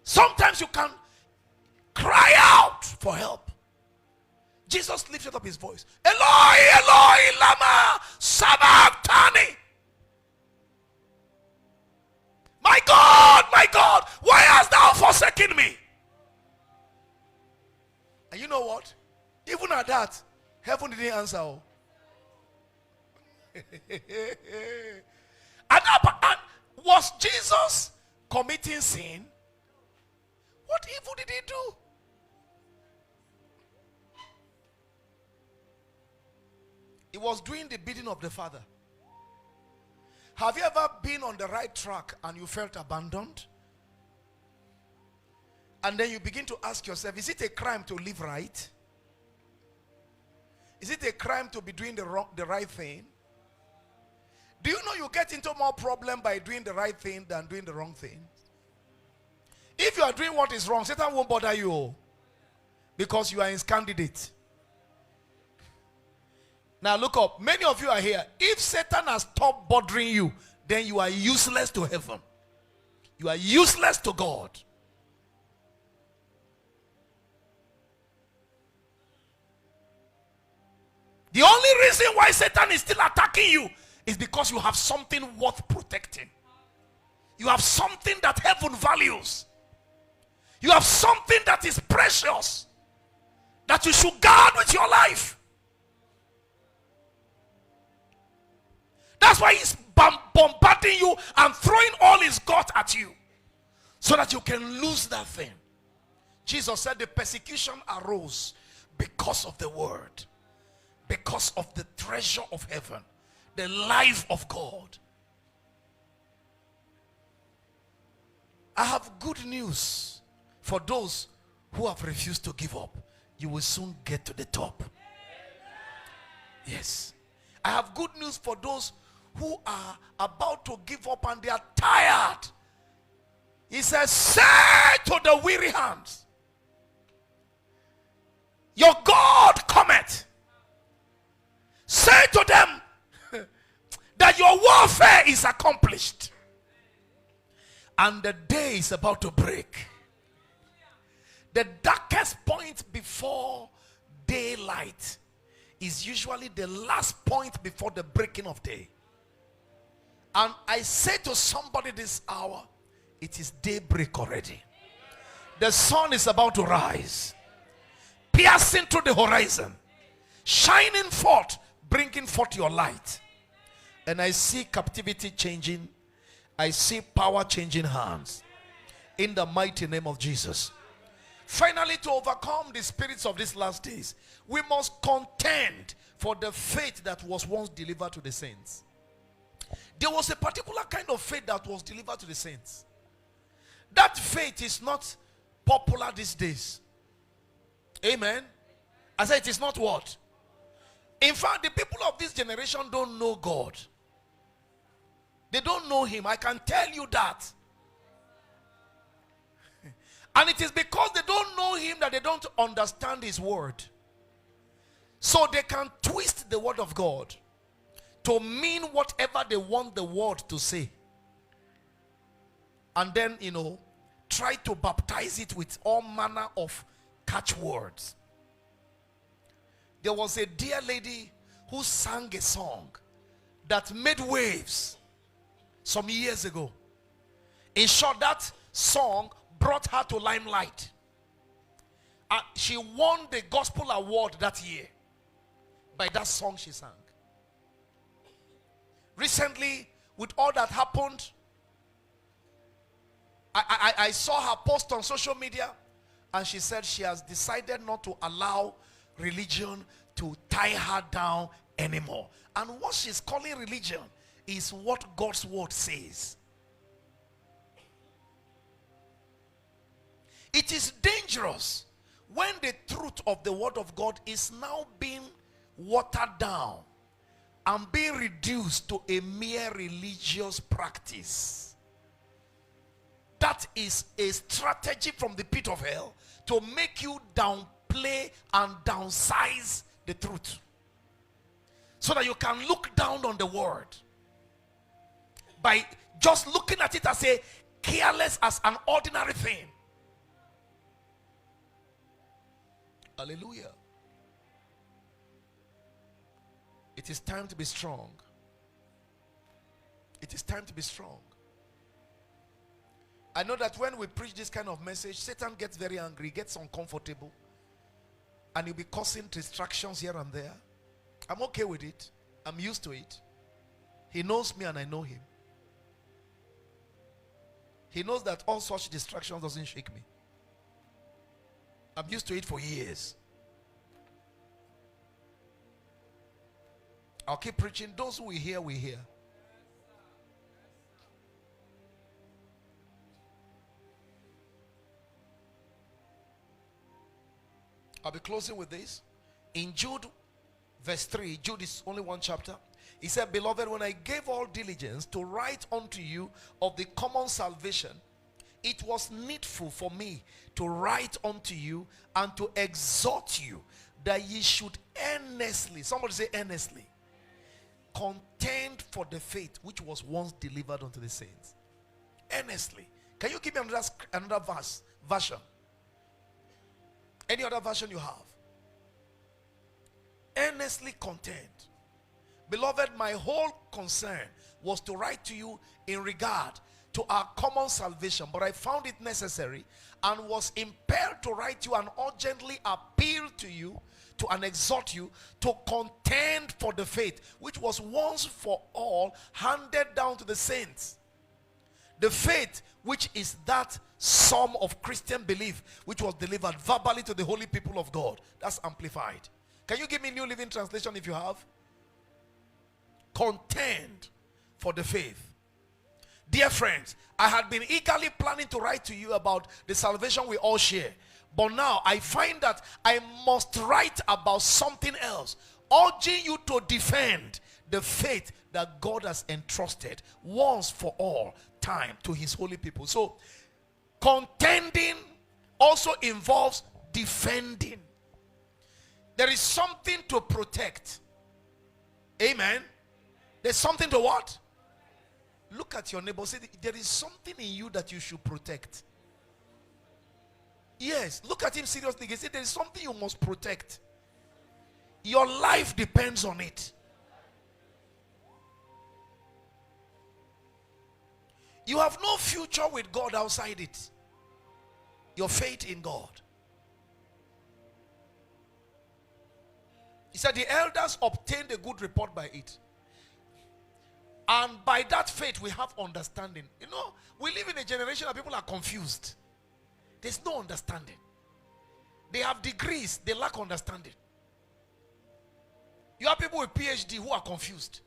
Sometimes you can cry out for help. Jesus lifted up his voice. Eloi, Eloi, lama sabachthani. My God, why hast thou forsaken me? And you know what? Even at that, heaven didn't answer. And was Jesus committing sin? What evil did he do? He was doing the bidding of the Father. Have you ever been on the right track and you felt abandoned? And then you begin to ask yourself, is it a crime to live right? Is it a crime to be doing the right thing? Do you know you get into more problem by doing the right thing than doing the wrong thing? If you are doing what is wrong, Satan won't bother you because you are his candidate. Now look up. Many of you are here. If Satan has stopped bothering you, then you are useless to heaven. You are useless to God. The only reason why Satan is still attacking you is because you have something worth protecting. You have something that heaven values. You have something that is precious, that you should guard with your life. That's why he's bombarding you and throwing all his gut at you, so that you can lose that thing. Jesus said the persecution arose because of the word, because of the treasure of heaven, the life of God. I have good news for those who have refused to give up. You will soon get to the top. Yes. I have good news for those who are about to give up and they are tired. He says, say to the weary hands, your God cometh. Say to them that your warfare is accomplished and the day is about to break. The darkest point before daylight is usually the last point before the breaking of day. And I say to somebody this hour, it is daybreak already. The sun is about to rise, piercing through the horizon, shining forth, bringing forth your light. And I see captivity changing. I see power changing hands. In the mighty name of Jesus. Finally, to overcome the spirits of these last days, we must contend for the faith that was once delivered to the saints. There was a particular kind of faith that was delivered to the saints. That faith is not popular these days. Amen. I said it is not what? In fact, the people of this generation don't know God. They don't know him. I can tell you that. And it is because they don't know him that they don't understand his word. So they can twist the word of God to mean whatever they want the word to say. And then, try to baptize it with all manner of catchwords. There was a dear lady who sang a song that made waves some years ago. In short, that song brought her to limelight. She won the gospel award that year by that song she sang. Recently, with all that happened, I saw her post on social media, and she said she has decided not to allow religion to tie her down anymore. And what she's calling religion is what God's word says. It is dangerous when the truth of the word of God is now being watered down and being reduced to a mere religious practice. That is a strategy from the pit of hell to make you downplay and downsize the truth, so that you can look down on the word by just looking at it as a careless, as an ordinary thing. Hallelujah. It is time to be strong. It is time to be strong. I know that when we preach this kind of message, Satan gets very angry, gets uncomfortable, and he'll be causing distractions here and there. I'm okay with it. I'm used to it. He knows me and I know him. He knows that all such distractions doesn't shake me. I'm used to it for years. I'll keep preaching. Those who will hear, will hear. I'll be closing with this. In Jude, verse 3, Jude is only one chapter. He said, beloved, when I gave all diligence to write unto you of the common salvation, it was needful for me to write unto you and to exhort you that ye should earnestly, somebody say earnestly, contend for the faith which was once delivered unto the saints. Earnestly. Can you give me another version? Any other version you have? Earnestly contend. Beloved, my whole concern was to write to you in regard to our common salvation, but I found it necessary and was impelled to write you and urgently appeal to you to and exhort you to contend for the faith which was once for all handed down to the saints. The faith which is that sum of Christian belief which was delivered verbally to the holy people of God. That's amplified. Can you give me New Living Translation if you have? Contend for the faith. Dear friends, I had been eagerly planning to write to you about the salvation we all share. But now I find that I must write about something else, urging you to defend the faith that God has entrusted once for all time to his holy people. So, contending also involves defending. There is something to protect. Amen. There's something to what? Look at your neighbor. Say, there is something in you that you should protect. Yes, look at him seriously. He said, there is something you must protect. Your life depends on it. You have no future with God outside it. Your faith in God. He said the elders obtained a good report by it. And by that faith we have understanding. You know, we live in a generation that people are confused. There's no understanding. They have degrees, they lack understanding. You have people with PhD who are confused.